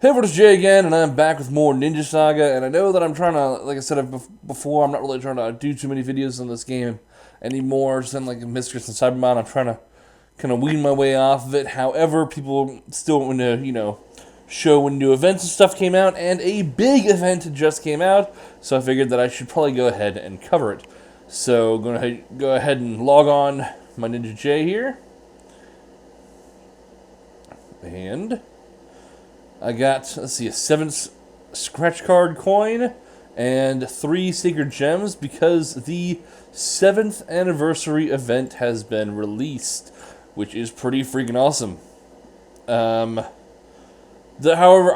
Hey everyone, it's Jay again, and I'm back with more Ninja Saga, and I know that I'm trying to, like I said before, I'm not really trying to do too many videos on this game anymore, just like Mistress and Cybermon. I'm trying to kind of wean my way off of it. However, people still want to, show when new events and stuff came out, and a big event just came out, so I figured that I should probably go ahead and cover it. So, going to go ahead and log on my Ninja J here, and I got, let's see, a 7th scratch card coin and 3 sacred gems because the 7th anniversary event has been released, which is pretty freaking awesome. However,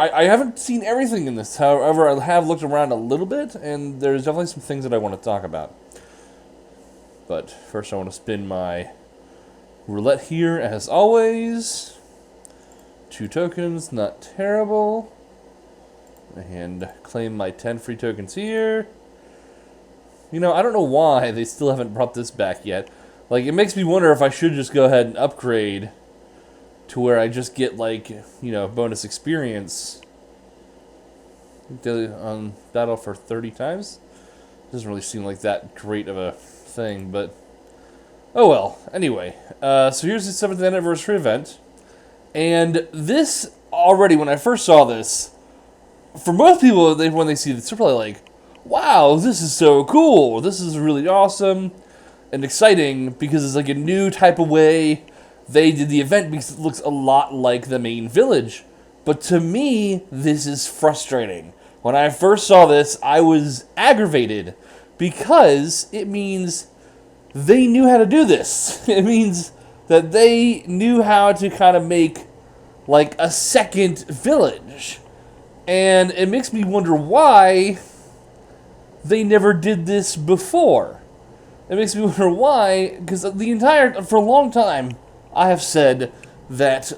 I haven't seen everything in this. However, I have looked around a little bit, and there's definitely some things that I want to talk about. But first I want to spin my roulette here, as always. 2 tokens, not terrible. And claim my 10 free tokens here. You know, I don't know why they still haven't brought this back yet. Like, it makes me wonder if I should just go ahead and upgrade to where I just get, like, bonus experience on battle for 30 times. Doesn't really seem like that great of a thing, but oh well. Anyway, so here's the 7th anniversary event. And this, already, when I first saw this, for most people, when they see this, they're probably like, wow, this is so cool. This is really awesome and exciting because it's like a new type of way they did the event because it looks a lot like the main village. But to me, this is frustrating. When I first saw this, I was aggravated because it means they knew how to do this. It means that they knew how to kind of make like a second village. And it makes me wonder why they never did this before. It makes me wonder why, because for a long time, I have said that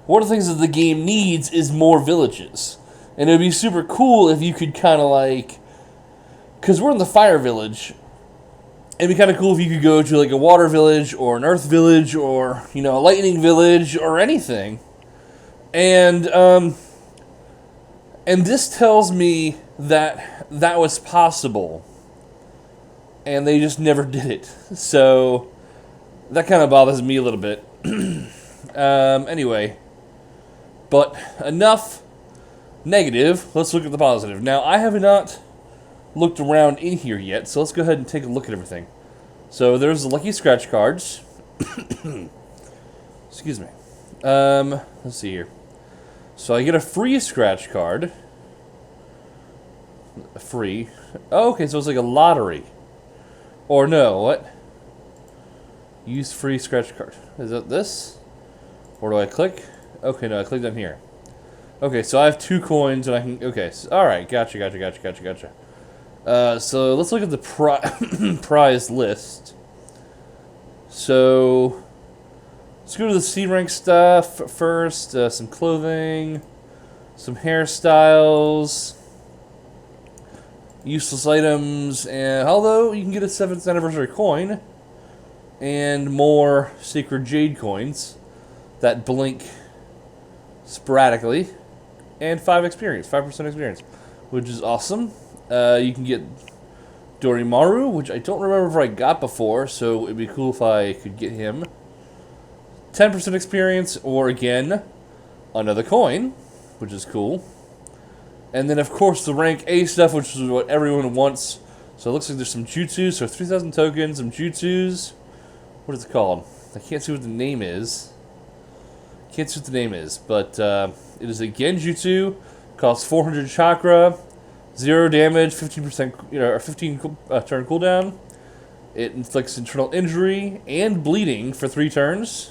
one of the things that the game needs is more villages. And it would be super cool if you could kind of like, because we're in the fire village, it'd be kind of cool if you could go to like a water village or an earth village or, a lightning village or anything. And this tells me that that was possible. And they just never did it. So that kind of bothers me a little bit. Anyway. But enough negative. Let's look at the positive. Now, I have not looked around in here yet, so let's go ahead and take a look at everything. So there's the lucky scratch cards. Excuse me. Let's see here. So I get a free scratch card. Free. Oh, okay, so it's like a lottery. Or no, what? Use free scratch card. Is that this? Or do I click? Okay, no, I clicked on here. Okay, so I have 2 coins and I can... Okay, so, alright, gotcha. So let's look at the prize list. So let's go to the C rank stuff first. Some clothing, some hairstyles, useless items, and although you can get a 7th anniversary coin and more sacred jade coins that blink sporadically, and 5% experience, which is awesome. You can get Dorimaru, which I don't remember if I got before, so it'd be cool if I could get him. 10% experience, or again, another coin, which is cool. And then, of course, the rank A stuff, which is what everyone wants. So it looks like there's some jutsus, so 3,000 tokens, some jutsus. What is it called? I can't see what the name is. But it is a Genjutsu, costs 400 chakra, 0 damage, 15%, or 15 turn cooldown. It inflicts internal injury and bleeding for 3 turns.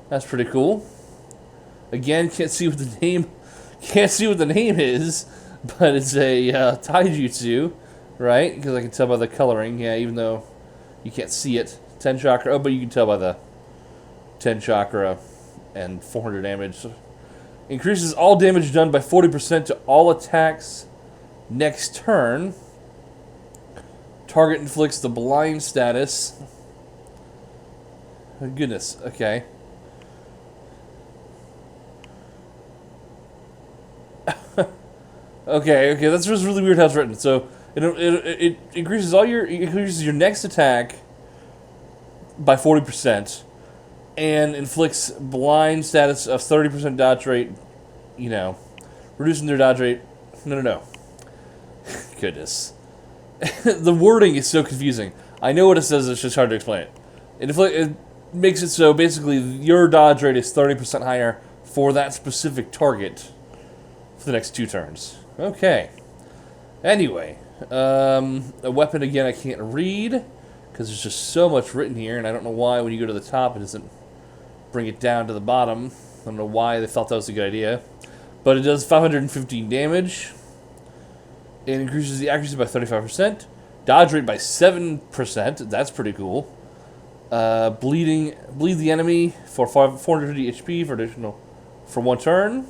That's pretty cool. Again, can't see what the name is, but it's a taijutsu, right? Because I can tell by the coloring. Yeah, even though you can't see it. 10 chakra. Oh, but you can tell by the 10 chakra and 400 damage. Increases all damage done by 40% to all attacks next turn. Target inflicts the blind status. Oh, goodness, okay. Okay, that's just really weird how it's written. So it increases it increases your next attack by 40%, and inflicts blind status of 30% dodge rate. You know, reducing their dodge rate. No. Goodness, the wording is so confusing. I know what it says. It's just hard to explain it. It makes it so basically your dodge rate is 30% higher for that specific target for the next 2 turns. Okay. Anyway, a weapon again I can't read because there's just so much written here, and I don't know why when you go to the top it doesn't bring it down to the bottom. I don't know why they thought that was a good idea. But it does 515 damage. It increases the accuracy by 35%. Dodge rate by 7%. That's pretty cool. Bleed the enemy for 450 HP for 1 turn.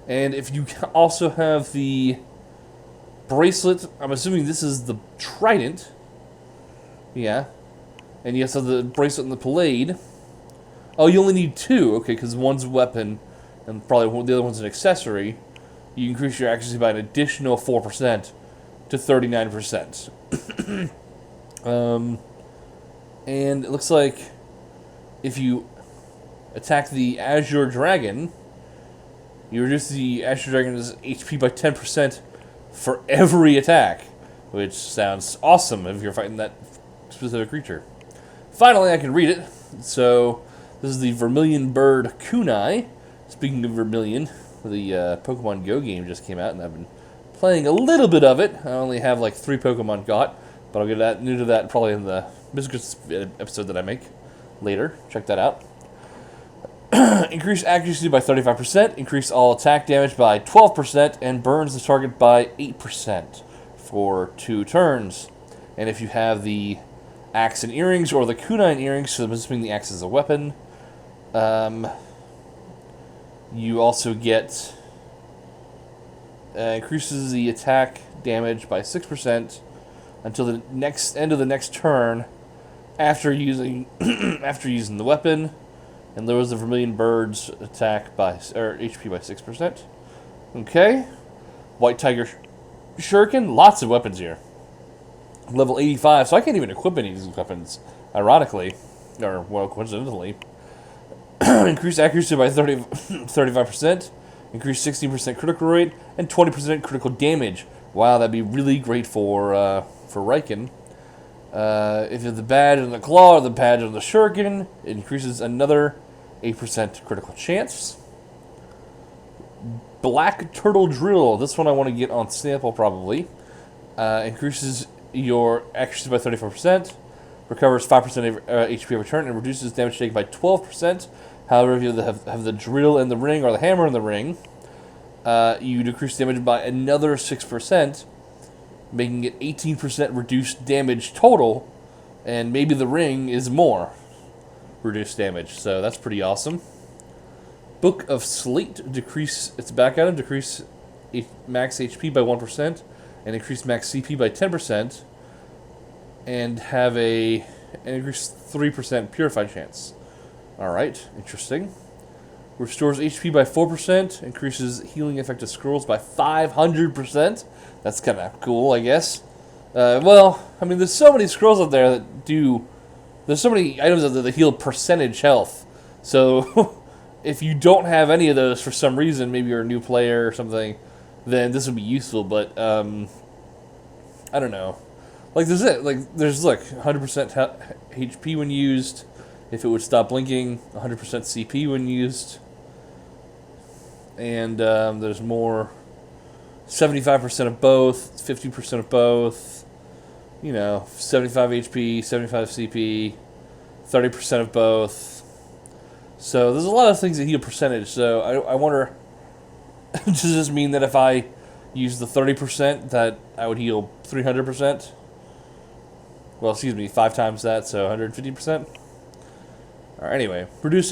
And if you also have the bracelet, I'm assuming this is the trident. Yeah. And you also have the bracelet and the blade. Oh, you only need 2. Okay, because one's a weapon and probably the other one's an accessory. You increase your accuracy by an additional 4% to 39%. And it looks like if you attack the Azure Dragon, you reduce the Azure Dragon's HP by 10% for every attack, which sounds awesome if you're fighting that specific creature. Finally, I can read it. So, this is the Vermilion Bird Kunai. Speaking of Vermilion, the Pokemon Go game just came out, and I've been playing a little bit of it. I only have like 3 Pokemon got, but I'll get new to that probably in the Biscuits episode that I make later. Check that out. Increase accuracy by 35%, increase all attack damage by 12%, and burns the target by 8% for 2 turns. And if you have the axe and earrings, or the kunai earrings, so I'm assuming the axe is a weapon, you also get increases the attack damage by 6% until the end of the next turn after using the weapon, and lowers the Vermilion Bird's attack HP by 6%. Okay, White Tiger Shuriken, lots of weapons here. Level 85, so I can't even equip any of these weapons, ironically, or well, coincidentally. Increase accuracy by 35%, increase 16% critical rate, and 20% critical damage. Wow, that'd be really great for Raiken. If you have the badge on the claw or the badge on the shuriken, it increases another 8% critical chance. Black Turtle Drill. This one I want to get on sample probably. Increases your accuracy by 34%, recovers 5% HP every turn, and reduces damage taken by 12%. However, if you have the drill in the ring or the hammer in the ring, you decrease damage by another 6%, making it 18% reduced damage total, and maybe the ring is more reduced damage, so that's pretty awesome. Book of Slate, decrease its back item, decrease max HP by 1%, and increase max CP by 10%, and have an increased 3% purified chance. Alright, interesting. Restores HP by 4%, increases healing effective scrolls by 500%. That's kind of cool, I guess. Well, I mean, there's so many scrolls out there that do... There's so many items out there that heal percentage health. So, if you don't have any of those for some reason, maybe you're a new player or something, then this would be useful, but, I don't know. Like, there's, look, 100% HP when used, if it would stop blinking, 100% CP when used, and there's more, 75% of both, 50% of both, 75 HP, 75 CP, 30% of both. So there's a lot of things that heal percentage, so I wonder, does this mean that if I use the 30% that I would heal 300%? Well, excuse me, 5 times that, so 150%? Alright, anyway, reduce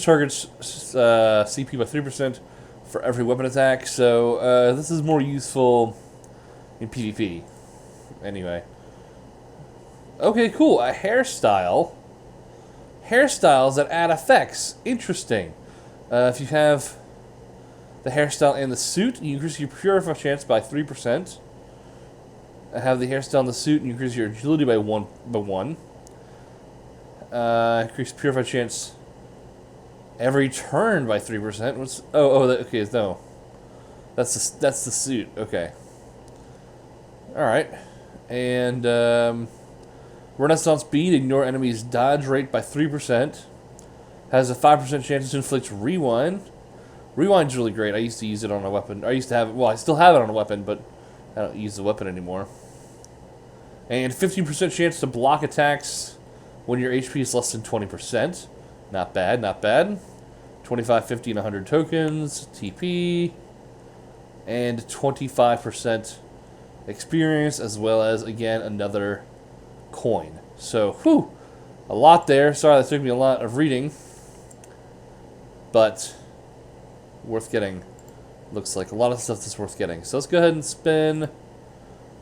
targets CP by 3% for every weapon attack, so this is more useful in PvP. Anyway. Okay, cool, a hairstyle. Hairstyles that add effects. Interesting. If you have the hairstyle and the suit. You increase your Purify chance by 3%. I have the hairstyle and the suit, and you increase your agility by one. Increase Purify chance every turn by 3%. What's okay, no. That's the suit. Okay. All right. And Renaissance Bead, ignore enemies' dodge rate by 3%. Has a 5% chance to inflict Rewind. Rewind's really great. I used to use it on a weapon. I used to have it. Well, I still have it on a weapon, but I don't use the weapon anymore. And 15% chance to block attacks when your HP is less than 20%. Not bad, not bad. 25, 50, and 100 tokens. TP. And 25% experience, as well as, again, another coin. So, whew, a lot there. Sorry, that took me a lot of reading. But worth getting. Looks like a lot of stuff that's worth getting. So let's go ahead and spin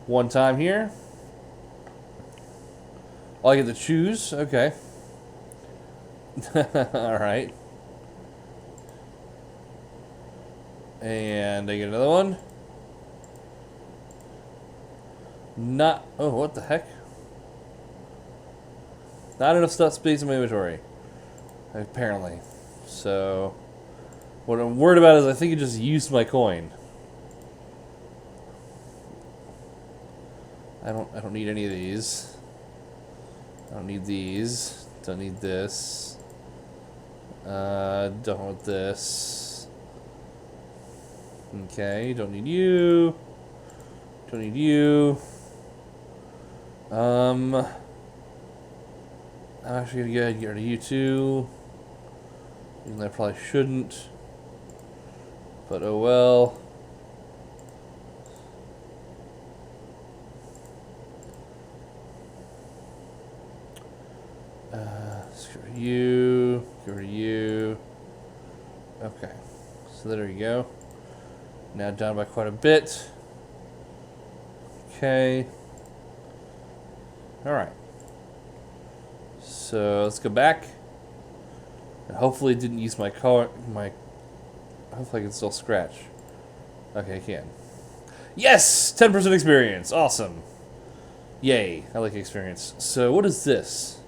one time here. Oh, I get to choose. Okay. Alright. And I get another one. Oh, what the heck? Not enough stuff space in my inventory. Apparently. So, what I'm worried about is I think I just used my coin. I don't need any of these. I don't need these. Don't need this. Don't want this. Okay, don't need you. Don't need you. I'm actually gonna go ahead and get rid of you two. Even though I probably shouldn't. But oh well. Let's get rid of you. Get rid of you. Okay. So there you go. Now down by quite a bit. Okay. Alright. So let's go back. And hopefully it didn't use my car. Hopefully I can still scratch. Okay, I can. Yes! 10% experience. Awesome. Yay. I like experience. So what is this?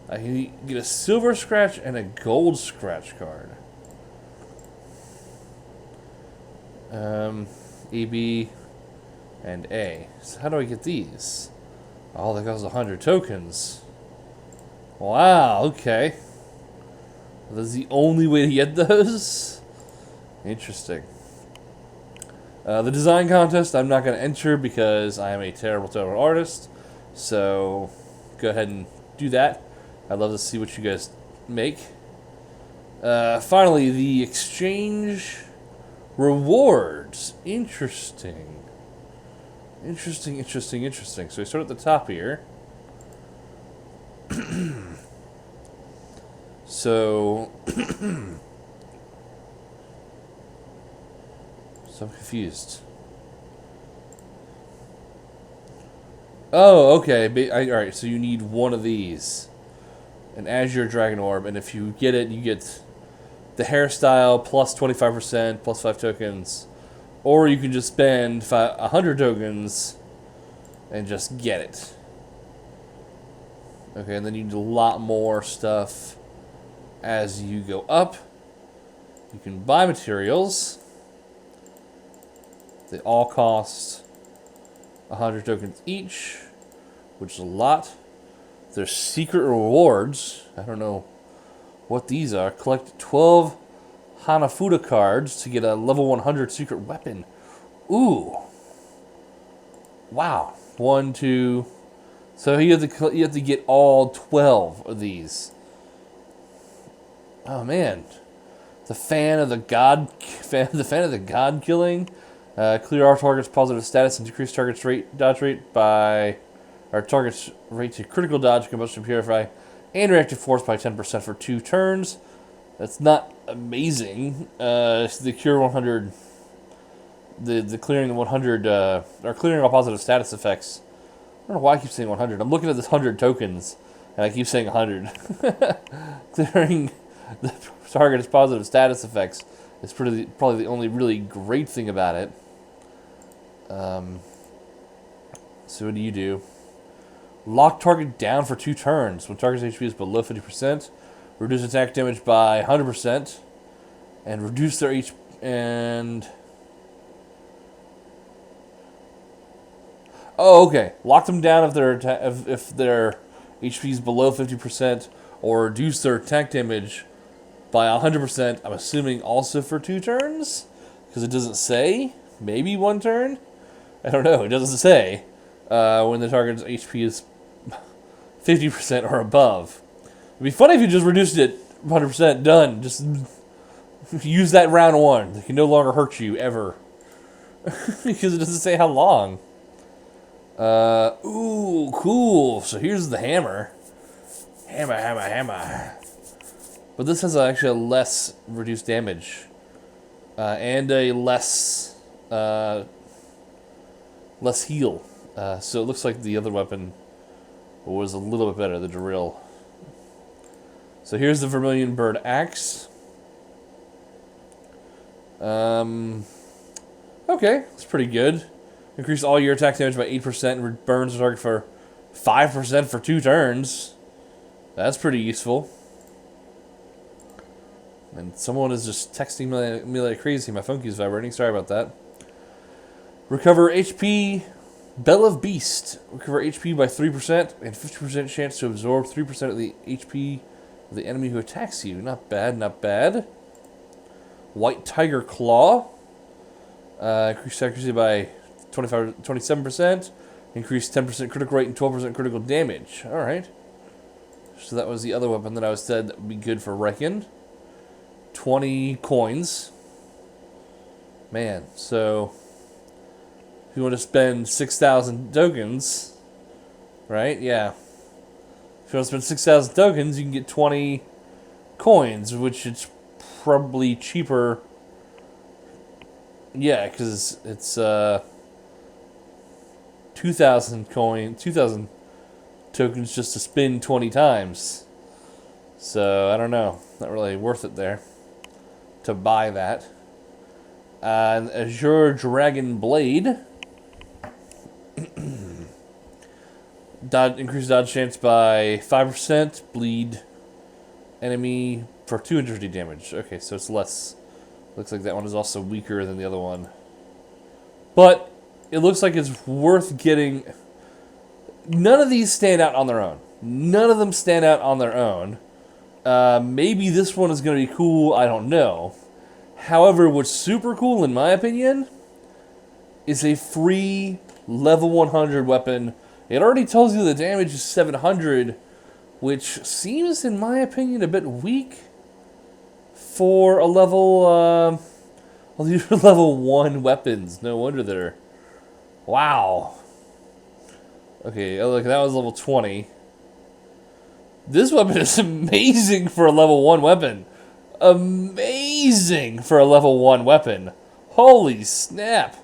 I can get a silver scratch and a gold scratch card. A, B, and A. So how do I get these? Oh, that costs 100 tokens. Wow, okay. That's the only way to get those? Interesting. The design contest I'm not going to enter because I am a terrible artist. So go ahead and do that. I'd love to see what you guys make. Finally, the exchange rewards. Interesting. Interesting. So we start at the top here. So I'm confused. Oh, okay. Alright, so you need one of these. An Azure Dragon Orb, and if you get it, you get the hairstyle plus 25%, plus 5 tokens. Or you can just spend 100 tokens and just get it. Okay, and then you need a lot more stuff as you go up. You can buy materials. They all cost 100 tokens each, which is a lot. There's secret rewards. I don't know what these are. Collect 12 Hanafuda cards to get a level 100 secret weapon. Ooh. Wow. 1, 2. So you have to get all 12 of these. Oh man. The fan of the god killing. Clear our target's positive status and decrease target's dodge rate by our target's rate to critical dodge, combustion, purify, and reactive force by 10% for 2 turns. That's not amazing. The cure 100, the clearing the 100, or clearing all positive status effects. I don't know why I keep saying 100. I'm looking at this 100 tokens, and I keep saying 100. Clearing the target's positive status effects It's probably the only really great thing about it. So what do you do? Lock target down for 2 turns. When target's HP is below 50%, reduce attack damage by 100%, and reduce their HP and... Oh, okay. Lock them down if their HP is below 50%, or reduce their attack damage by 100%. I'm assuming also for 2 turns, because it doesn't say. Maybe 1 turn. I don't know. It doesn't say when the target's HP is 50% or above. It'd be funny if you just reduced it 100%. Done. Just use that round 1. They can no longer hurt you ever, because it doesn't say how long. Ooh, cool. So here's the hammer. Hammer. But this has actually a less reduced damage. And a less heal. So it looks like the other weapon was a little bit better, the drill. So here's the Vermilion Bird Axe. Okay, that's pretty good. Increase all your attack damage by 8% and burns the target for 5% for 2 turns. That's pretty useful. And someone is just texting me like crazy. My phone keeps vibrating. Sorry about that. Recover HP. Bell of Beast. Recover HP by 3% and 50% chance to absorb 3% of the HP of the enemy who attacks you. Not bad, not bad. White Tiger Claw. Increase accuracy by 27%. Increase 10% critical rate and 12% critical damage. Alright. So that was the other weapon that I was said that would be good for Reckon. 20 coins. Man, so if you want to spend 6,000 tokens, right? Yeah. If you want to spend 6,000 tokens, you can get 20 coins, which is probably cheaper. Yeah, because it's 2,000 tokens just to spin 20 times. So I don't know, not really worth it there to buy that. Azure Dragon Blade. Increase dodge chance by 5%. Bleed enemy for 250 damage. Okay, so it's less. Looks like that one is also weaker than the other one. But it looks like it's worth getting. None of these stand out on their own. None of them stand out on their own. Maybe this one is going to be cool. I don't know. However, what's super cool, in my opinion, is a free level 100 weapon. It already tells you the damage is 700, which seems, in my opinion, a bit weak for a level. Well, these are level 1 weapons. No wonder they're. Wow. Okay, look, that was level 20. This weapon is amazing for a level 1 weapon. Amazing for a level 1 weapon. Holy snap.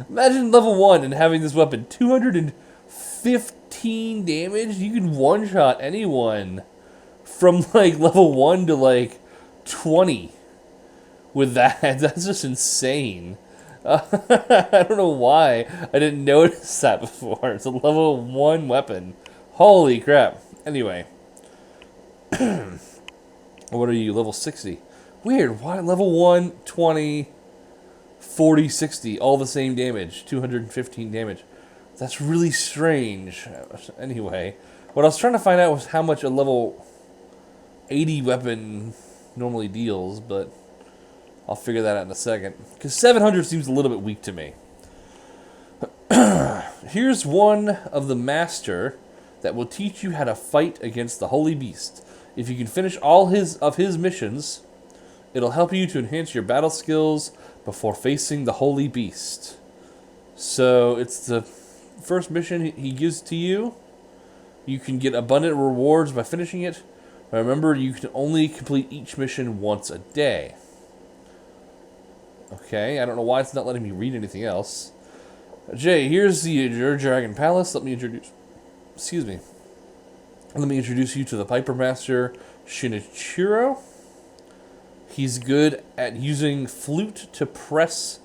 Imagine level 1 and having this weapon. 215 damage? You can one-shot anyone from like level 1 to like 20 with that. That's just insane. I don't know why I didn't notice that before. It's a level 1 weapon. Holy crap. Anyway. What are you? Level 60. Weird. Why? Level 1, 20, 40, 60. All the same damage. 215 damage. That's really strange. Anyway. What I was trying to find out was how much a level 80 weapon normally deals, but I'll figure that out in a second. Because 700 seems a little bit weak to me. Here's one of the master that will teach you how to fight against the Holy Beast. If you can finish all of his missions, it'll help you to enhance your battle skills before facing the Holy Beast. So it's the first mission he gives to you. You can get abundant rewards by finishing it. Remember, you can only complete each mission once a day. Okay, I don't know why it's not letting me read anything else. Jay, here's the Azure Dragon Palace. Let me introduce you to the Piper Master, Shinichiro. He's good at using flute to repress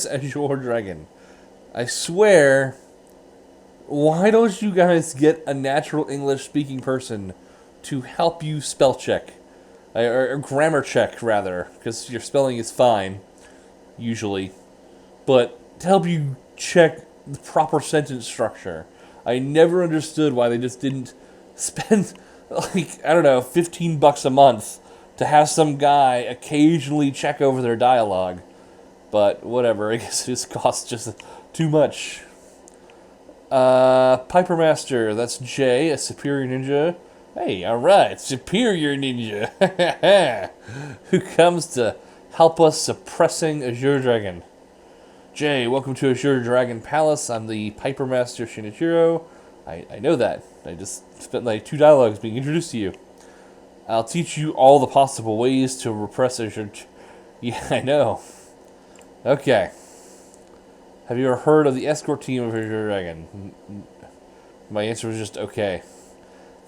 Azure Dragon. I swear, why don't you guys get a natural English speaking person to help you spell check? Or grammar check, rather, because your spelling is fine, usually. But to help you check the proper sentence structure. I never understood why they just didn't spend, like, I don't know, $15 a month to have some guy occasionally check over their dialogue. But whatever, I guess it just costs just too much. Piper Master, that's Jay, a superior ninja. Hey, alright, superior ninja. Who comes to help us suppressing Azure Dragon. Jay, welcome to Azure Dragon Palace. I'm the Piper Master Shinichiro. I know that. I just spent like 2 dialogues being introduced to you. I'll teach you all the possible ways to repress Azure... Yeah, I know. Okay. Have you ever heard of the escort team of Azure Dragon? My answer was just okay.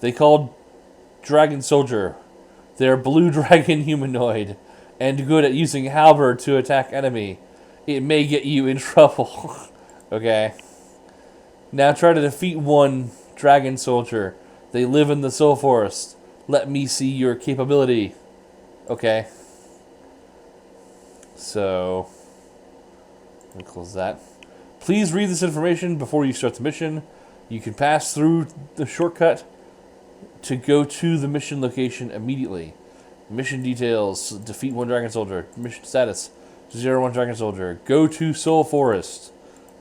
They called Dragon Soldier. They're blue dragon humanoid and good at using halberd to attack enemy. It may get you in trouble. Okay. Now try to defeat one Dragon Soldier. They live in the Soul Forest. Let me see your capability. Okay. So, let me close that. Please read this information before you start the mission. You can pass through the shortcut to go to the mission location immediately. Mission details: defeat one Dragon Soldier. Mission status: 0-1 Dragon Soldier. Go to Soul Forest.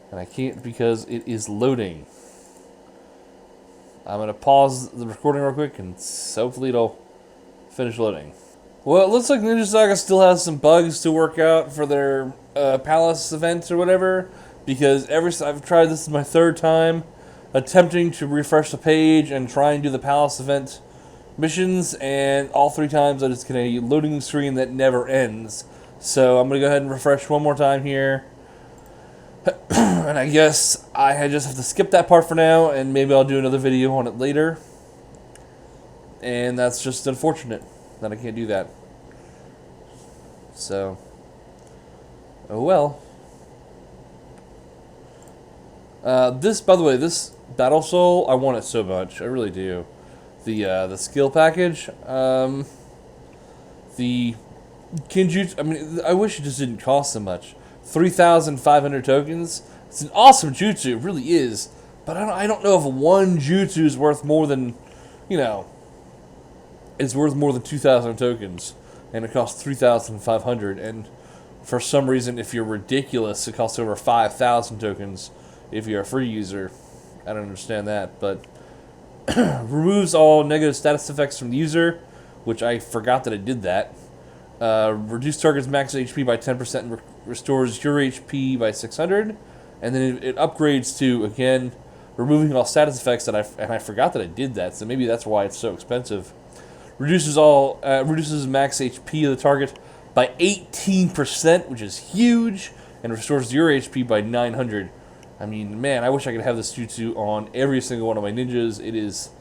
And I can't because it is loading. I'm going to pause the recording real quick and hopefully it'll finish loading. Well, it looks like Ninja Saga still has some bugs to work out for their Palace event or whatever. Because I've tried this is my 3rd time attempting to refresh the page and try and do the Palace event missions, and all 3 times I just get a loading screen that never ends. So I'm going to go ahead and refresh one more time here. And I guess I just have to skip that part for now, and maybe I'll do another video on it later. And that's just unfortunate that I can't do that. So, oh well. This, by the way, this Battle Soul, I want it so much. I really do. The skill package, the Kinjutsu, I mean, I wish it just didn't cost so much. 3,500 tokens. It's an awesome jutsu, it really is. But I don't know if one jutsu is worth more than, you know, it's worth more than 2,000 tokens. And it costs 3,500. And for some reason, if you're ridiculous, it costs over 5,000 tokens if you're a free user. I don't understand that, but removes all negative status effects from the user, which I forgot that I did that. Reduce target's max HP by 10% and restores your HP by 600. And then it upgrades to, again, removing all status effects and I forgot that I did that, so maybe that's why it's so expensive. Reduces max HP of the target by 18%, which is huge, and restores your HP by 900. I mean, man, I wish I could have this jutsu on every single one of my ninjas. It is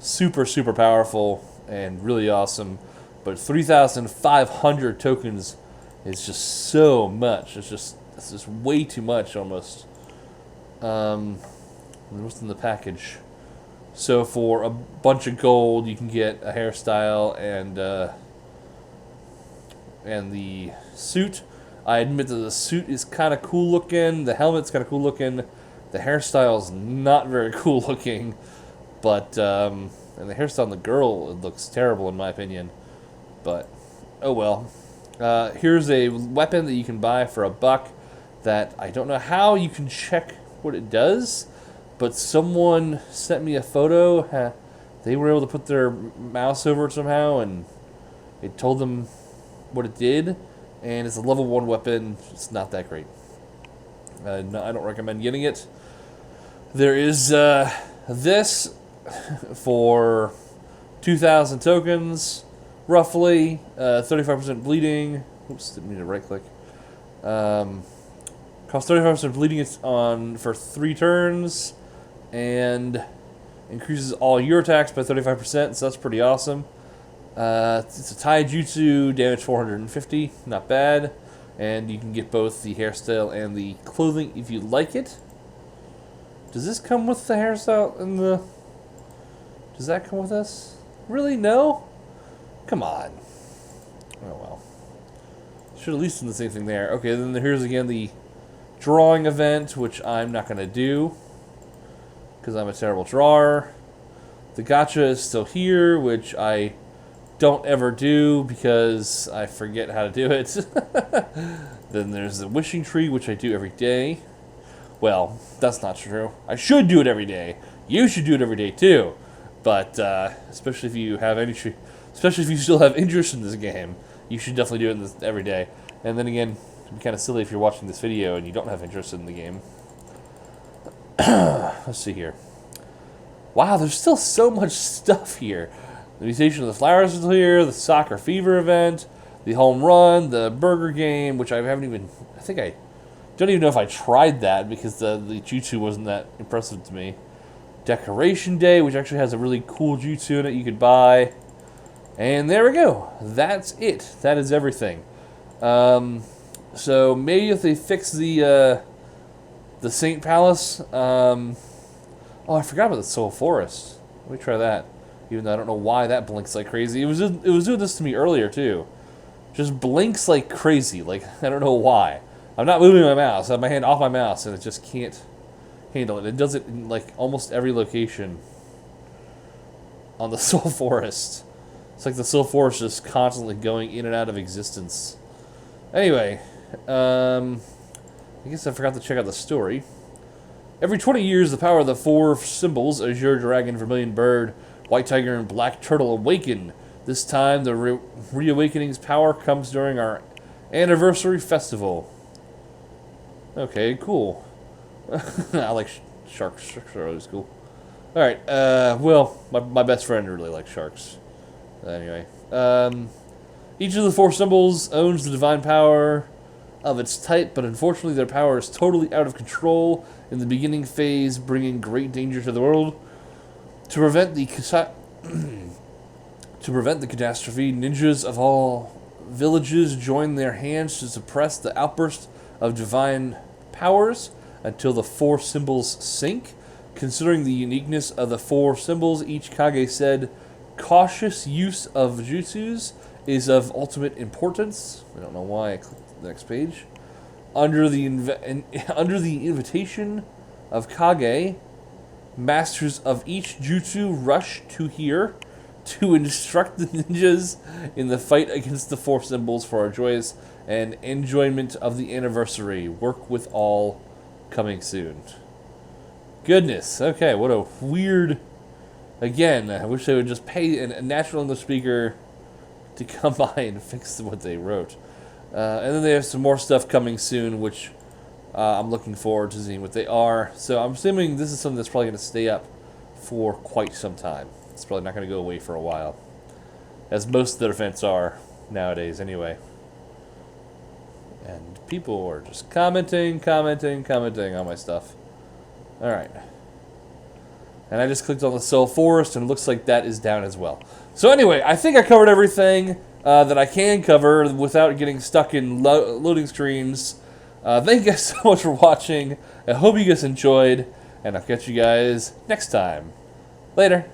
super, super powerful and really awesome. But 3,500 tokens is just so much. It's just way too much almost. What's in the package? So for a bunch of gold, you can get a hairstyle and the suit. I admit that the suit is kind of cool looking. The helmet's kind of cool looking. The hairstyle's not very cool looking. But and the hairstyle on the girl, it looks terrible in my opinion. But oh well. Here's a weapon that you can buy for $1 that I don't know how you can check what it does, but someone sent me a photo. They were able to put their mouse over it somehow, and it told them what it did. And it's a level 1 weapon. It's not that great. No, I don't recommend getting it. There is this for 2,000 tokens, roughly. 35% bleeding. Oops, didn't mean to right click. Costs 35% bleeding. It's on for 3 turns, and increases all your attacks by 35%. So that's pretty awesome. It's a taijutsu, damage 450, not bad. And you can get both the hairstyle and the clothing if you like it. Does this come with the hairstyle and the... Does that come with this? Really? No? Come on. Oh well. Should at least do the same thing there. Okay, then here's again the drawing event, which I'm not going to do because I'm a terrible drawer. The gacha is still here, which I don't ever do because I forget how to do it. Then there's the wishing tree, which I do every day. Well, that's not true. I should do it every day. You should do it every day too. But especially if you have especially if you still have interest in this game, you should definitely do it every day. And then again, it'd be kind of silly if you're watching this video and you don't have interest in the game. Let's see here. Wow, there's still so much stuff here. The Mutation of the Flowers is here, the Soccer Fever event, the Home Run, the Burger Game, which I haven't even... I think I don't even know if I tried that because the jutsu wasn't that impressive to me. Decoration Day, which actually has a really cool jutsu in it you could buy. And there we go. That's it. That is everything. So maybe if they fix the Saint Palace... oh, I forgot about the Soul Forest. Let me try that. Even though I don't know why that blinks like crazy. It was doing this to me earlier, too. Just blinks like crazy. Like, I don't know why. I'm not moving my mouse. I have my hand off my mouse, and it just can't handle it. It does it in, like, almost every location on the Soul Forest. It's like the Soul Forest is constantly going in and out of existence. Anyway, I guess I forgot to check out the story. Every 20 years, the power of the four symbols, Azure Dragon, Vermilion Bird, White Tiger, and Black Turtle, awaken. This time, the reawakening's power comes during our anniversary festival. Okay, cool. I like sharks. Sharks are always cool. Alright, well, my best friend really likes sharks. Anyway, each of the four symbols owns the divine power of its type, but unfortunately their power is totally out of control in the beginning phase, bringing great danger to the world. To prevent the catastrophe, ninjas of all villages join their hands to suppress the outburst of divine powers until the four symbols sink. Considering the uniqueness of the four symbols, each Kage said, cautious use of jutsus is of ultimate importance. I don't know why I clicked the next page. Under the invitation of Kage, masters of each jutsu rush to here to instruct the ninjas in the fight against the four symbols for our joyous and enjoyment of the anniversary. Work with all, coming soon. Goodness. Okay, what a weird... Again, I wish they would just pay a natural English speaker to come by and fix what they wrote. And then they have some more stuff coming soon, which I'm looking forward to seeing what they are. So I'm assuming this is something that's probably going to stay up for quite some time. It's probably not going to go away for a while, as most of their events are nowadays anyway. And people are just commenting on my stuff. Alright. And I just clicked on the Soul Forest, and it looks like that is down as well. So anyway, I think I covered everything that I can cover without getting stuck in loading screens. Thank you guys so much for watching. I hope you guys enjoyed, and I'll catch you guys next time. Later.